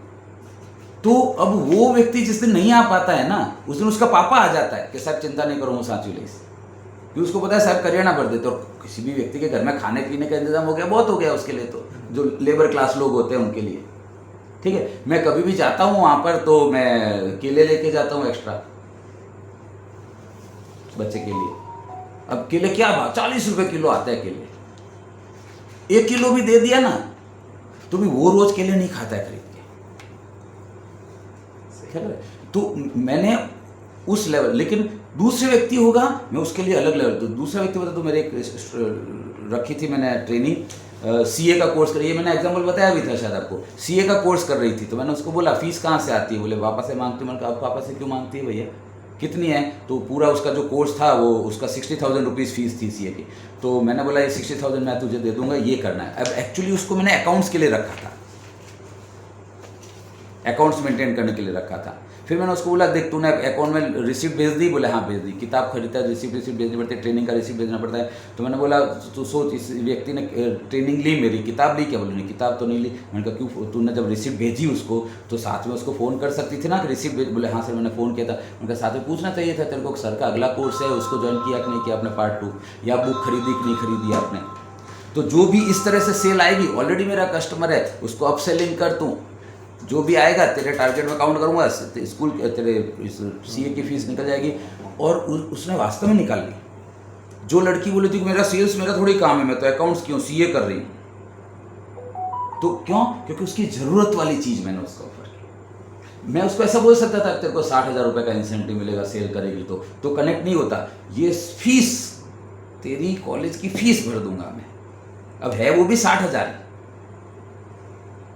तो अब वो व्यक्ति जिस दिन नहीं आ पाता है ना, उस दिन उसका पापा आ जाता है कि साहब चिंता नहीं करो, साँची ले, क्योंकि उसको पता है साहब करियाना भर देते। और किसी भी व्यक्ति के घर में खाने पीने का इंतजाम हो गया, बहुत हो गया उसके लिए, तो जो लेबर क्लास लोग होते हैं उनके लिए, ठीक है। मैं कभी भी जाता हूँ वहाँ पर तो मैं केले लेके जाता हूँ एक्स्ट्रा बच्चे के लिए। अब केले क्या भाव, 40 रुपए किलो आते हैं केले। 1 किलो भी दे दिया ना तो भी वो रोज केले नहीं खाता है खरीद के। तो मैंने उस लेवल, लेकिन दूसरे व्यक्ति होगा मैं उसके लिए अलग लेवल। तो दूसरा व्यक्ति बता, तो मेरे एक रखी थी मैंने ट्रेनिंग, सीए का कोर्स करिए, मैंने एग्जांपल बताया भी था शायद आपको, सीए का कोर्स कर रही थी। तो मैंने उसको बोला फीस कहाँ से आती है, बोले पापा से मांगती हूँ। मैंने कहा अब पापा से क्यों मांगती है भैया, कितनी है? तो पूरा उसका जो कोर्स था वो उसका 60,000 रुपीज़ फीस थी सीए की। तो मैंने बोला ये 60,000 मैं तुझे दे दूंगा, ये करना है। अब एक्चुअली उसको मैंने अकाउंट्स के लिए रखा था, अकाउंट्स मेंटेन करने के लिए रखा था। फिर मैंने उसको बोला देख तूने अकाउंट में रिसिप्ट भेज दी, बोले हाँ भेज दी। किताब खरीदता है रिसिप्ट भेजनी पड़ती है, ट्रेनिंग का रिसिप्ट भेजना पड़ता है। तो मैंने बोला तू सोच, इस व्यक्ति ने ट्रेनिंग ली मेरी, किताब ली क्या? बोले नहीं किताब तो नहीं ली। मैंने कहा क्यों, तूने जब रिसिप्ट भेजी उसको तो साथ में उसको फ़ोन कर सकती थी ना कि रिसिप्ट भेज। बोले हाँ सर मैंने फ़ोन किया था। उनका साथ में पूछना चाहिए था तेरे को सर का अगला कोर्स है उसको ज्वाइन किया कि नहीं किया आपने पार्ट 2, या बुक खरीदी कि नहीं खरीदी आपने। तो जो भी इस तरह से सेल आएगी, ऑलरेडी मेरा कस्टमर है, उसको अप सेलिंग कर दूँ, जो भी आएगा तेरे टारगेट में काउंट करूंगा, स्कूल तेरे सीए की फीस निकल जाएगी। और उसने वास्तव में निकाल ली। जो लड़की बोली थी कि मेरा सेल्स मेरा थोड़ी काम है, मैं तो अकाउंट्स क्यों सीए कर रही हूँ। तो क्यों? क्योंकि उसकी ज़रूरत वाली चीज़ मैंने उसको ऑफर की। मैं उसको ऐसा बोल सकता था तेरे को 60,000 रुपये का इंसेंटिव मिलेगा सेल करेगी तो कनेक्ट नहीं होता। ये फीस तेरी कॉलेज की फीस भर दूंगा मैं। अब है वो भी 60,000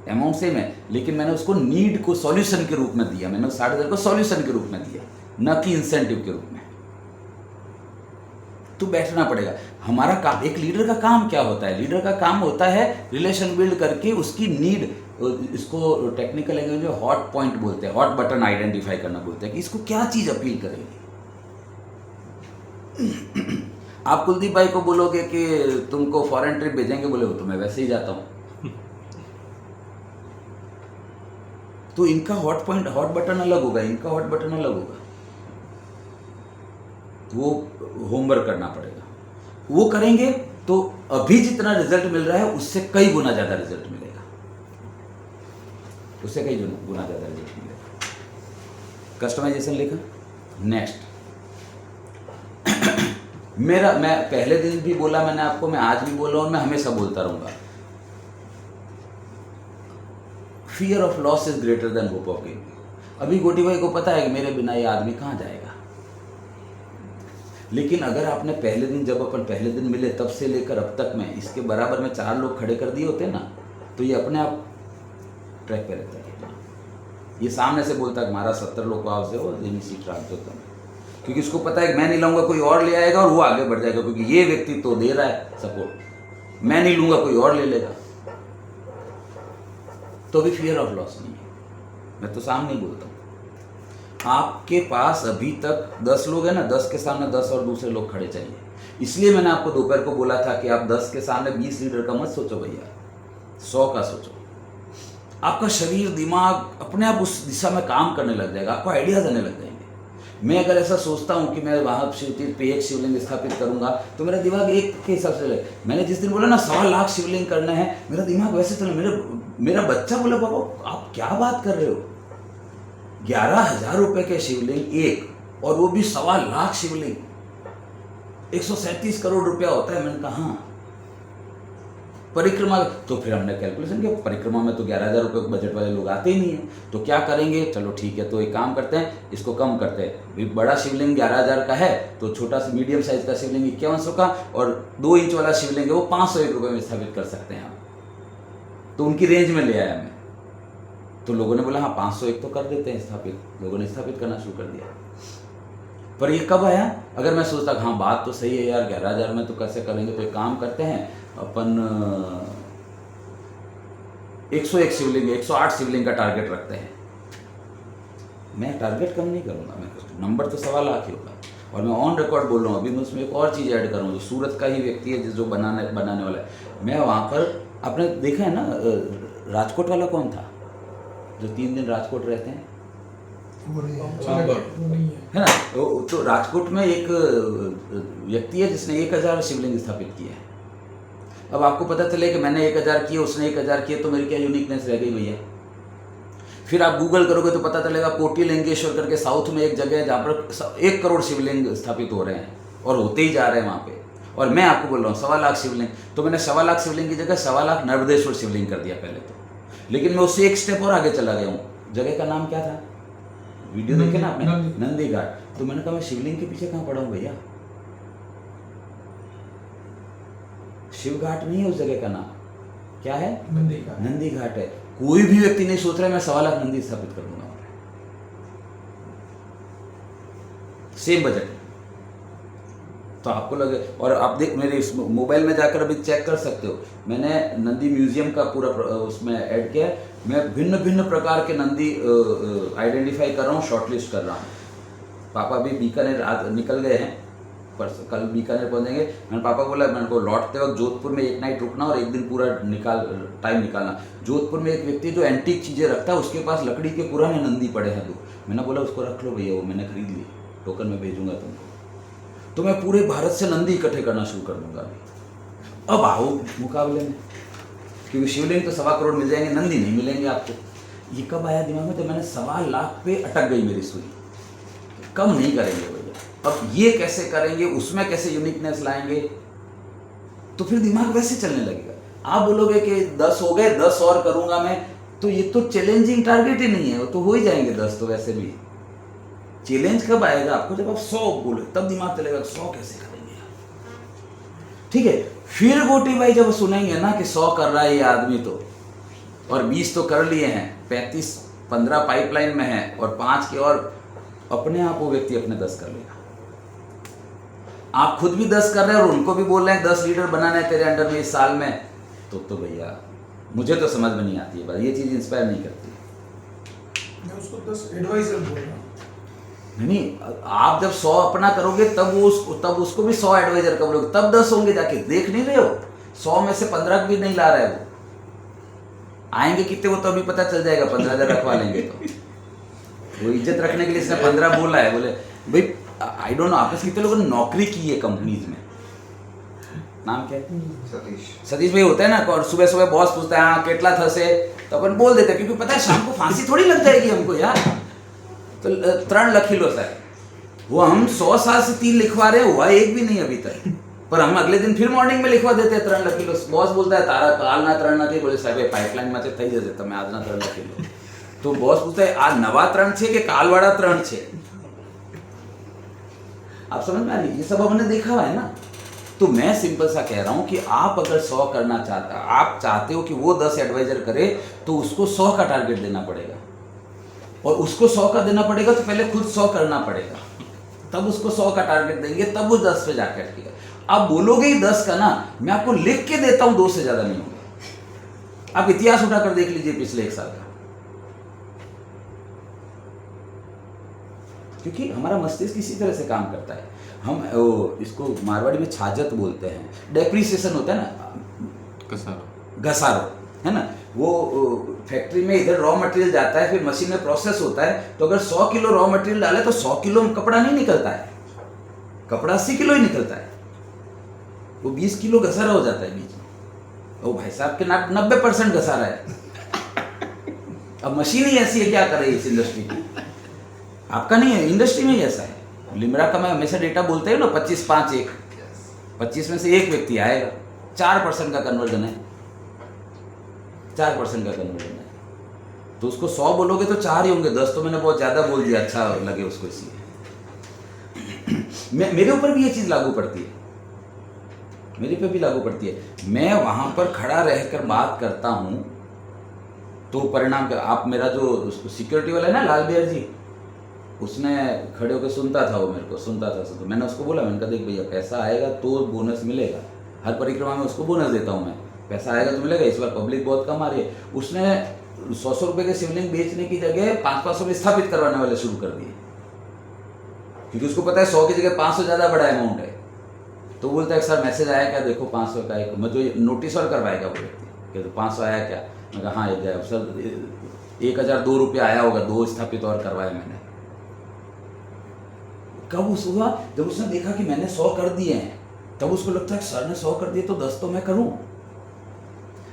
अमाउंट सेम है, लेकिन मैंने उसको नीड को सॉल्यूशन के रूप में दिया। मैंने 60,000 को सॉल्यूशन के रूप में दिया, न कि इंसेंटिव के रूप में। तो बैठना पड़ेगा। हमारा काम, एक लीडर का काम क्या होता है? लीडर का काम होता है रिलेशन बिल्ड करके उसकी नीड, इसको टेक्निकल लैंग्वेज में हॉट पॉइंट बोलते हैं, हॉट बटन आइडेंटिफाई करना बोलते हैं कि इसको क्या चीज़ अपील करेगी। आप कुलदीप भाई को बोलोगे कि तुमको फॉरेन ट्रिप भेजेंगे, बोले वो तो मैं वैसे ही जाता हूँ। तो इनका हॉट पॉइंट, हॉट बटन अलग होगा, इनका हॉट बटन अलग होगा। वो होमवर्क करना पड़ेगा। वो करेंगे तो अभी जितना रिजल्ट मिल रहा है उससे कई गुना ज़्यादा रिजल्ट मिलेगा, उससे कई गुना ज़्यादा रिजल्ट मिलेगा। कस्टमाइजेशन लिखा। नेक्स्ट मैं पहले दिन भी बोला मैंने आपको, मैं आज भी बोल रहा हूँ, मैं हमेशा बोलता रहूँगा, fear of loss is greater than hope of gain. अभी गोटी भाई को पता है कि मेरे बिना ये आदमी कहाँ जाएगा, लेकिन अगर आपने पहले दिन, जब अपन पहले दिन मिले तब से लेकर अब तक में इसके बराबर में 4 लोग खड़े कर दिए होते ना, तो ये अपने आप ट्रैक पे रहता है। ये सामने से बोलता है हमारा 70 लोग को आपसे हो दिन सीट रहा होता है, क्योंकि उसको पता है कि मैं नहीं लाऊंगा कोई और ले आएगा और वो आगे बढ़ जाएगा, क्योंकि ये व्यक्ति तो दे रहा है सपोर्ट, मैं नहीं लूंगा कोई और ले लेगा। तो भी फियर ऑफ लॉस नहीं है। मैं तो सामने ही बोलता हूँ, आपके पास अभी तक 10 लोग हैं ना, 10 के सामने 10 और दूसरे लोग खड़े चाहिए। इसलिए मैंने आपको दोपहर को बोला था कि आप 10 के सामने 20 लीडर का मत सोचो भैया, 100 का सोचो। आपका शरीर दिमाग अपने आप उस दिशा में काम करने लग जाएगा, आपको आइडियाज आने लग जाएंगे। मैं अगर ऐसा सोचता हूँ कि मैं वहाँ शिवतीर्थ पे 1 शिवलिंग स्थापित करूंगा तो मेरा दिमाग 1 के हिसाब से चले। मैंने जिस दिन बोला ना 1.25 लाख शिवलिंग करना है, मेरा दिमाग वैसे चले। मेरा बच्चा बोला पापा आप क्या बात कर रहे हो, 11,000 रुपए के शिवलिंग 1, और वो भी 1.25 लाख शिवलिंग, 137 करोड़ रुपया होता है। मैंने कहा हाँ। परिक्रमा, तो फिर हमने कैलकुलेशन किया, परिक्रमा में तो 11,000 रुपये बजट वाले लोग आते ही नहीं है, तो क्या करेंगे, चलो ठीक है, तो एक काम करते हैं, इसको कम करते हैं। बड़ा शिवलिंग 11,000 का है, तो छोटा सा मीडियम साइज का शिवलिंग 5100 का, और 2 इंच वाला शिवलिंग है वो 501 रुपये में स्थापित कर सकते हैं आप। तो उनकी रेंज में ले आया मैं। तो लोगों ने बोला हाँ 501 तो कर देते हैं स्थापित, लोगों ने स्थापित करना शुरू कर दिया। पर ये कब आया? अगर मैं सोचता हाँ बात तो सही है यार, 11,000 में तो कैसे करेंगे, तो एक काम करते हैं अपन 101 शिवलिंग, 108 शिवलिंग का टारगेट रखते हैं। मैं टारगेट कम नहीं करूँगा, मैं नंबर तो 1.25 लाख ही होगा। और मैं ऑन रिकॉर्ड बोल रहा हूँ, अभी मैं उसमें एक और चीज़ ऐड करूँ, जो सूरत का ही व्यक्ति है जो बनाने वाला है। मैं वहाँ पर, आपने देखा है ना राजकोट वाला कौन था जो 3 दिन राजकोट रहते हैं, वो नहीं है। है ना? तो राजकोट में एक व्यक्ति है जिसने 1000 शिवलिंग स्थापित किए हैं। अब आपको पता चले कि मैंने 1000 किए, उसने 1000 किए, तो मेरी क्या यूनिकनेस रह गई भैया? फिर आप गूगल करोगे तो पता चलेगा कोटी लिंगेश्वर करके साउथ में एक जगह है जहाँ पर 1 करोड़ शिवलिंग स्थापित हो रहे हैं और होते ही जा रहे हैं वहाँ पे। और मैं आपको बोल रहा हूँ 1.25 लाख शिवलिंग, तो मैंने 1.25 लाख शिवलिंग की जगह 1.25 लाख नर्मदेश्वर शिवलिंग कर दिया पहले तो। लेकिन मैं उससे एक स्टेप और आगे चला गया हूँ। जगह का नाम क्या था? वीडियो देखे ना आपने, नंदी घाट। तो मैंने कहा मैं शिवलिंग के पीछे कहाँ पड़ा हूँ भैया? शिव घाट नहीं है उस जगह का नाम, क्या है? नंदी घाट है। कोई भी व्यक्ति नहीं सोच रहा है मैं 1.25 लाख नंदी स्थापित कर दूंगा, सेम बजट। तो आपको लगे, और आप देख मेरे इस मोबाइल में जाकर अभी चेक कर सकते हो, मैंने नंदी म्यूजियम का पूरा उसमें ऐड किया है। मैं भिन्न भिन्न प्रकार के नंदी आइडेंटिफाई कर रहा हूँ, शॉर्टलिस्ट कर रहा हूँ। पापा भी बीकानेर निकल गए हैं, परसों कल बीकानेर पहुंचेंगे। मैंने पापा को बोला, मैंने को लौटते वक्त जोधपुर में एक नाइट रुकना और एक दिन पूरा टाइम निकालना। जोधपुर में एक व्यक्ति जो एंटीक चीज़ें रखता है, उसके पास लकड़ी के पुराने नंदी पड़े हैं 2। मैंने बोला उसको रख लो भैया, वो मैंने खरीद ली, टोकन में भेजूंगा तुमको। तो मैं पूरे भारत से नंदी इकट्ठे करना शुरू कर दूंगा अभी। अब आओ मुकाबले में, क्योंकि शिवलिंग तो 1.25 करोड़ मिल जाएंगे, नंदी नहीं मिलेंगे आपको। ये कब आया दिमाग में? तो मैंने 1.25 लाख पे अटक गई मेरी सुई। कम नहीं करेंगे भैया, अब ये कैसे करेंगे, उसमें कैसे यूनिकनेस लाएंगे, तो फिर दिमाग वैसे चलने लगेगा। आप बोलोगे कि 10 हो गए, 10 और करूंगा मैं, तो ये तो चैलेंजिंग टारगेट ही नहीं है, वो तो हो ही जाएंगे 10 तो वैसे भी। चैलेंज कब आएगा आपको? जब आप 100 बोलो, तब दिमाग चलेगा 100 कैसे करेंगे। ठीक है, फिर गोटी भाई जब सुनेंगे ना कि 100 कर रहा है ये आदमी, तो और 20 तो कर लिए हैं, 15 पाइपलाइन में है और 5 के, और अपने आप वो व्यक्ति अपने 10 कर लेगा। आप खुद भी 10 कर रहे हैं और उनको भी बोल रहे हैं 10 लीडर बनाना है तेरे अंडर में इस साल में, तो भैया मुझे तो समझ में नहीं आती है, ये चीज़ इंस्पायर नहीं करती। मैं उसको 10 एडवाइजर बोल रहा हूँ। नहीं, आप जब 100 अपना करोगे तब उसको भी 100 एडवाइजर कर लोगे, तब 10 होंगे जाके। देख नहीं रहे हो, 100 में से 15 भी नहीं ला रहा है वो। आएंगे कितने वो तो अभी पता चल जाएगा, 15,000 रखवा लेंगे तो। वो इज्जत रखने के लिए इसने 15 बोला है। बोले भाई आई डोंट नो आपस कितने लोगों ने नौकरी की है कंपनीज में, नाम क्या है? सतीश भाई होता है ना, और सुबह सुबह बॉस पूछता है हाँ केटला था से, तो अपन बोल देते हैं, क्योंकि पता है शाम को फांसी थोड़ी लग जाएगी हमको यार। तो 3 लाख किलो सर, वो हम 100 साल से 3 लिखवा रहे, हुआ एक भी नहीं अभी तक, पर हम अगले दिन फिर मॉर्निंग में लिखवा देते हैं 3 लाख किलो। बॉस बोलता है तारा काल ना 3 लाख, बोले साहब पाइपलाइन में થઈ જશે તમે આજના 3 લાખ કિલો। तो बॉस पूछता है आज नवा 3 છે કે કાલવાળા 3 છે? आप समझ में आ रही? ये सब हमने देखा हुआ है ना। तो मैं सिंपल सा कह रहा हूं कि आप अगर 100 करना चाहता, आप चाहते हो कि वो 10 एडवाइजर करे, तो उसको 100 का टारगेट देना पड़ेगा, और उसको 100 का देना पड़ेगा तो पहले खुद 100 करना पड़ेगा, तब उसको 100 का टारगेट देंगे, तब वो 10 पे जाकर अटकेगा। आप बोलोगे ही 10 का ना, मैं आपको लिख के देता हूं 2 से ज्यादा नहीं होंगे। आप इतिहास उठाकर देख लीजिए पिछले 1 साल का, क्योंकि हमारा मस्तिष्क इसी तरह से काम करता है। हम इसको मारवाड़ी में छाजत बोलते हैं, डेप्रिसिएशन होता है ना, घसारो है ना। वो फैक्ट्री में इधर रॉ मटेरियल जाता है, फिर मशीन में प्रोसेस होता है, तो अगर 100 किलो रॉ मटेरियल डाले तो 100 किलो कपड़ा नहीं निकलता है, कपड़ा 80 किलो ही निकलता है, वो 20 किलो घसारा हो जाता है बीच में। वो भाई साहब के 90% घसारा है। अब मशीन ही ऐसी है, क्या करे इस इंडस्ट्री की, आपका नहीं है, इंडस्ट्री में ही ऐसा है। लिमरा का मैं हमेशा डेटा बोलते हैं ना, 25-5-1, 25 में से एक व्यक्ति आएगा, 4% का कन्वर्जन है, 4% का कन्वर्जन है, तो उसको 100 बोलोगे तो 4 ही होंगे, 10 तो मैंने बहुत ज़्यादा बोल दिया, अच्छा लगे उसको, इसलिए मेरे ऊपर भी ये चीज़ लागू पड़ती है, मेरे पे भी लागू पड़ती है। मैं वहाँ पर खड़ा रहकर बात करता हूँ तो परिणाम क्या, आप मेरा जो सिक्योरिटी वाला है ना लाल बिहार जी, उसने खड़े होकर सुनता था, वो मेरे को सुनता था, तो मैंने उसको बोला, मैंने कहा देख भैया पैसा आएगा तो बोनस मिलेगा, हर परिक्रमा में उसको बोनस देता हूँ मैं, पैसा आएगा तो मिलेगा, इस बार पब्लिक बहुत कम आ रही है। उसने 100 रुपए के शिवलिंग बेचने की जगह 500 में स्थापित करवाने वाले शुरू कर दिए, क्योंकि उसको पता है 100 की जगह 500 ज़्यादा बड़ा अमाउंट है। तो बोलता है सर मैसेज आया क्या, देखो 500 का एक, मैं तो नोटिस और करवाएगा वो व्यक्ति कि तो 500 आया क्या, मैं कहा हाँ ये सर 1002 रुपये आया होगा, 2 स्थापित और करवाए मैंने। कब उस हुआ, जब उसने देखा कि मैंने 100 कर दिए हैं, तब उसको लगता है सर ने 100 कर दिए तो 10 तो मैं करूं।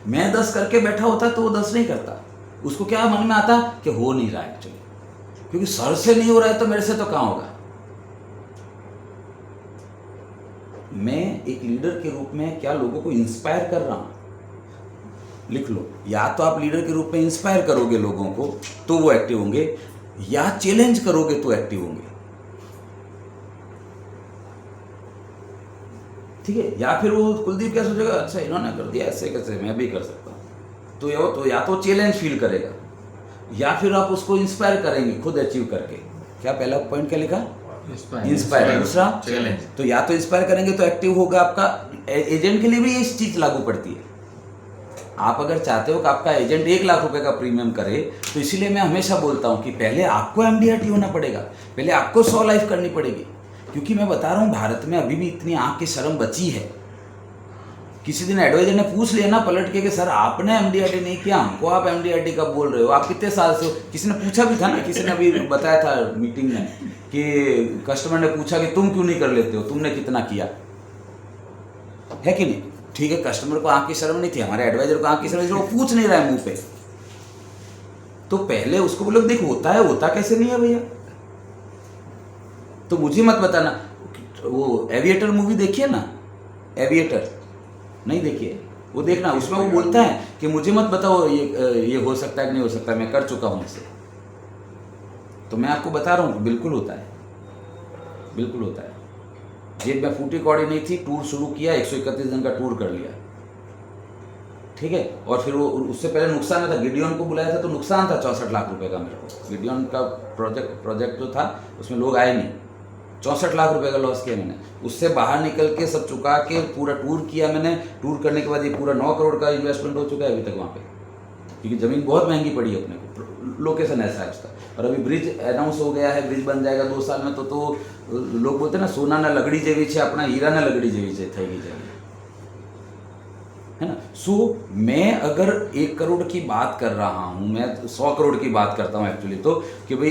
मैं 10 करके बैठा होता तो वो 10 नहीं करता। उसको क्या मन में आता कि हो नहीं रहा है एक्चुअली, क्योंकि सर से नहीं हो रहा है तो मेरे से तो कहाँ होगा। मैं एक लीडर के रूप में क्या लोगों को इंस्पायर कर रहा हूं, लिख लो। या तो आप लीडर के रूप में इंस्पायर करोगे लोगों को तो वो एक्टिव होंगे, या चैलेंज करोगे तो एक्टिव होंगे, ठीक है। या फिर वो कुलदीप क्या सोचेगा, अच्छा इन्होंने कर दिया ऐसे कैसे मैं भी कर सकता हूँ। तो या तो चैलेंज फील करेगा, या फिर आप उसको इंस्पायर करेंगे खुद अचीव करके। क्या पहला पॉइंट क्या लिखा, इंस्पायर, दूसरा चैलेंज। तो या तो इंस्पायर करेंगे तो एक्टिव होगा आपका। एजेंट के लिए भी ये चीज लागू पड़ती है। आप अगर चाहते हो कि आपका एजेंट 1 लाख रुपए का प्रीमियम करे, तो इसीलिए मैं हमेशा बोलता हूं कि पहले आपको एमडीआरटी होना पड़ेगा, पहले आपको 100 लाइफ करनी पड़ेगी। क्योंकि मैं बता रहा हूं भारत में अभी भी इतनी आंख की शर्म बची है। किसी दिन एडवाइजर ने पूछ लिया ना पलट के कि सर आपने एमडीआरटी नहीं किया, हमको आप एमडीआरटी कब बोल रहे हो, आप कितने साल से हो। किसी ने पूछा भी था ना, किसी ने अभी बताया था मीटिंग में कि कस्टमर ने पूछा कि तुम क्यों नहीं कर लेते हो, तुमने कितना किया है कि नहीं। ठीक है, कस्टमर को आंख की शर्म नहीं थी, हमारे एडवाइजर को आंख की शर्म थी, वो पूछ नहीं रहा है मुंह पे। तो पहले उसको बोलो देख होता है, होता कैसे नहीं है भैया। तो मुझे मत बताना। वो एविएटर मूवी देखिए ना, एविएटर नहीं देखिए, वो देखना, उसमें वो बोलता है कि मुझे मत बताओ ये हो सकता है कि नहीं हो सकता, मैं कर चुका हूं इसे। तो मैं आपको बता रहा हूं बिल्कुल होता है, बिल्कुल होता है। जेब में फूटी कौड़ी नहीं थी, टूर शुरू किया, 131 दिन का टूर कर लिया, ठीक है। और फिर वो उससे पहले नुकसान था, गिडियन को बुलाया था तो नुकसान था 64 लाख रुपए का मेरे को। गिडियन का प्रोजेक्ट जो था उसमें लोग आए नहीं, 64 लाख रुपए का लॉस किया मैंने। उससे बाहर निकल के सब चुका के पूरा टूर किया मैंने। टूर करने के बाद ये पूरा 9 करोड़ का इन्वेस्टमेंट हो चुका है अभी तक वहाँ पे, क्योंकि ज़मीन बहुत महंगी पड़ी है अपने को, लोकेशन ऐसा है उसका। और अभी ब्रिज अनाउंस हो गया है, ब्रिज बन जाएगा 2 साल में। तो लोग बोलते हैं ना, सोना ना लगड़ी जेवी छे, अपना हीरा ना लगड़ी जेवी छे થઈ ગઈ છે, है ना। सो मैं अगर 1 करोड़ की बात कर रहा हूँ, मैं 100 करोड़ की बात करता हूँ एक्चुअली, तो कि भाई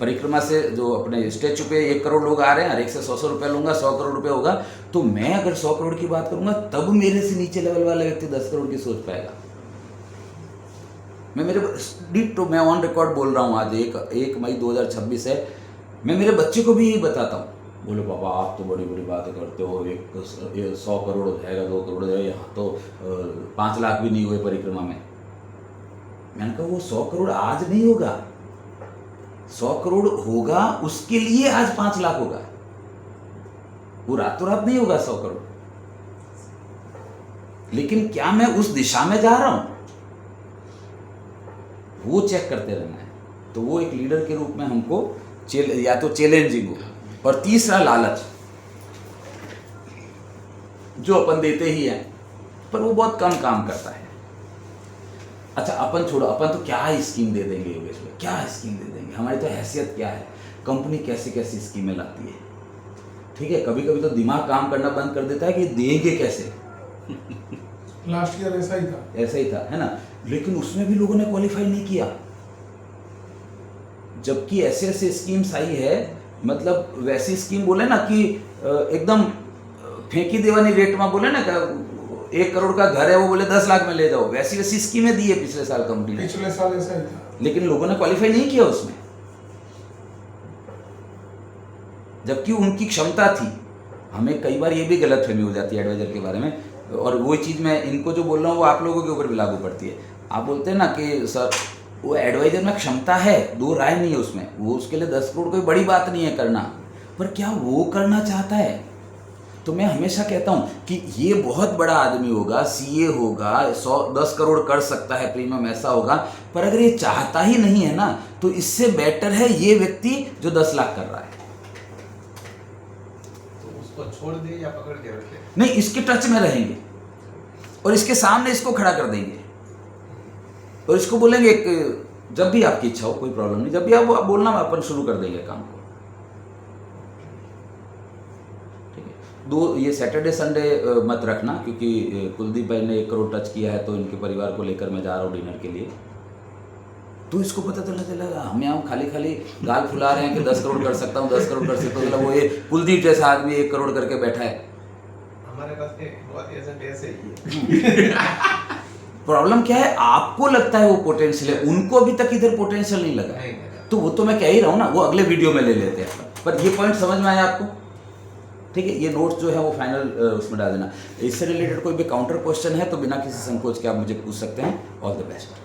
परिक्रमा से जो अपने स्टेचू पे 1 करोड़ लोग आ रहे हैं, हर एक से 100 रुपये लूंगा, 100 करोड़ रुपये होगा। तो मैं अगर 100 करोड़ की बात करूंगा, तब मेरे से नीचे लेवल वाला व्यक्ति 10 करोड़ की सोच पाएगा। मैं ऑन रिकॉर्ड बोल रहा हूँ, आज 1 मई 2026 है। मैं मेरे बच्चे को भी यही बताता हूँ, बोले पापा आप तो बड़ी बड़ी बातें करते हो, 100 करोड़ हो जाएगा, 2 करोड़ हो जाएगा, यहाँ तो 5 लाख भी नहीं हुए परिक्रमा में। मैंने कहा वो 100 करोड़ आज नहीं होगा, 100 करोड़ होगा उसके लिए आज 5 लाख होगा, वो रातों रात नहीं होगा 100 करोड़। लेकिन क्या मैं उस दिशा में जा रहा हूं, वो चेक करते रहना है। तो वो एक लीडर के रूप में हमको या तो चैलेंजिंग हो, और तीसरा लालच, जो अपन देते ही हैं पर वो बहुत कम काम करता है। अच्छा अपन छोड़ो, अपन तो क्या स्कीम दे देंगे योगेश भाई, क्या स्कीम दे देंगे, हमारी तो हैसियत क्या है, कंपनी कैसी कैसी स्कीमें लाती है, ठीक है। कभी कभी तो दिमाग काम करना बंद कर देता है कि देंगे कैसे। लास्ट ईयर ऐसा ही था, है ना। लेकिन उसमें भी लोगों ने क्वालिफाई नहीं किया, जबकि ऐसे ऐसे स्कीम्स आई है, मतलब वैसी स्कीम बोले ना कि एकदम फेंकी दीवानी रेट में बोले ना, 1 करोड़ का घर है वो बोले 10 लाख में ले जाओ, वैसी वैसी स्कीमें दी है पिछले साल कंपनी ने, पिछले साल ऐसा ही था। लेकिन लोगों ने क्वालिफाई नहीं किया उसमें, जबकि उनकी क्षमता थी। हमें कई बार ये भी गलतफहमी हो जाती है एडवाइजर के बारे में, और वो चीज़ मैं इनको जो बोल रहा हूँ वो आप लोगों के ऊपर भी लागू पड़ती है। आप बोलते हैं ना कि सर वो एडवाइजर में क्षमता है, 2 राय नहीं है उसमें, वो उसके लिए 10 करोड़ कोई बड़ी बात नहीं है करना, पर क्या वो करना चाहता है। तो मैं हमेशा कहता हूँ कि ये बहुत बड़ा आदमी होगा, सीए होगा, 10 करोड़ कर सकता है प्रीमियम, ऐसा होगा, पर अगर ये चाहता ही नहीं है ना, तो इससे बेटर है ये व्यक्ति जो 10 लाख कर रहा है। तो उसको छोड़ दे या पकड़ के रखे? नहीं, इसके टच में रहेंगे और इसके सामने इसको खड़ा कर देंगे, और इसको बोलेंगे एक, जब भी आपकी इच्छा हो, कोई प्रॉब्लम नहीं, जब भी आप बोलना अपन शुरू कर देंगे काम को। ठीक है, दो ये सैटरडे संडे मत रखना, क्योंकि कुलदीप भाई ने 1 करोड़ टच किया है, तो इनके परिवार को लेकर मैं जा रहा हूँ डिनर के लिए। तो इसको पता चला हम यहाँ खाली खाली गाल फुला रहे हैं कि 10 करोड़ कर सकता हूँ, 10 करोड़ कर सकता हूँ, मतलब वो ये कुलदीप जैसा आदमी 1 करोड़ करके बैठा है। हमारे पास के बहुत एजेंट ऐसे ही है। प्रॉब्लम क्या है, आपको लगता है वो पोटेंशियल है, उनको अभी तक इधर पोटेंशियल नहीं लगा। नहीं लगा। तो वो तो मैं कह ही रहा हूँ ना, वो अगले वीडियो में ले लेते हैं। पर ये पॉइंट समझ में आया आपको? ठीक है, ये नोट्स जो है वो फाइनल उसमें डाल देना। इससे रिलेटेड कोई भी काउंटर क्वेश्चन है तो बिना किसी संकोच के आप मुझे पूछ सकते हैं। All the best.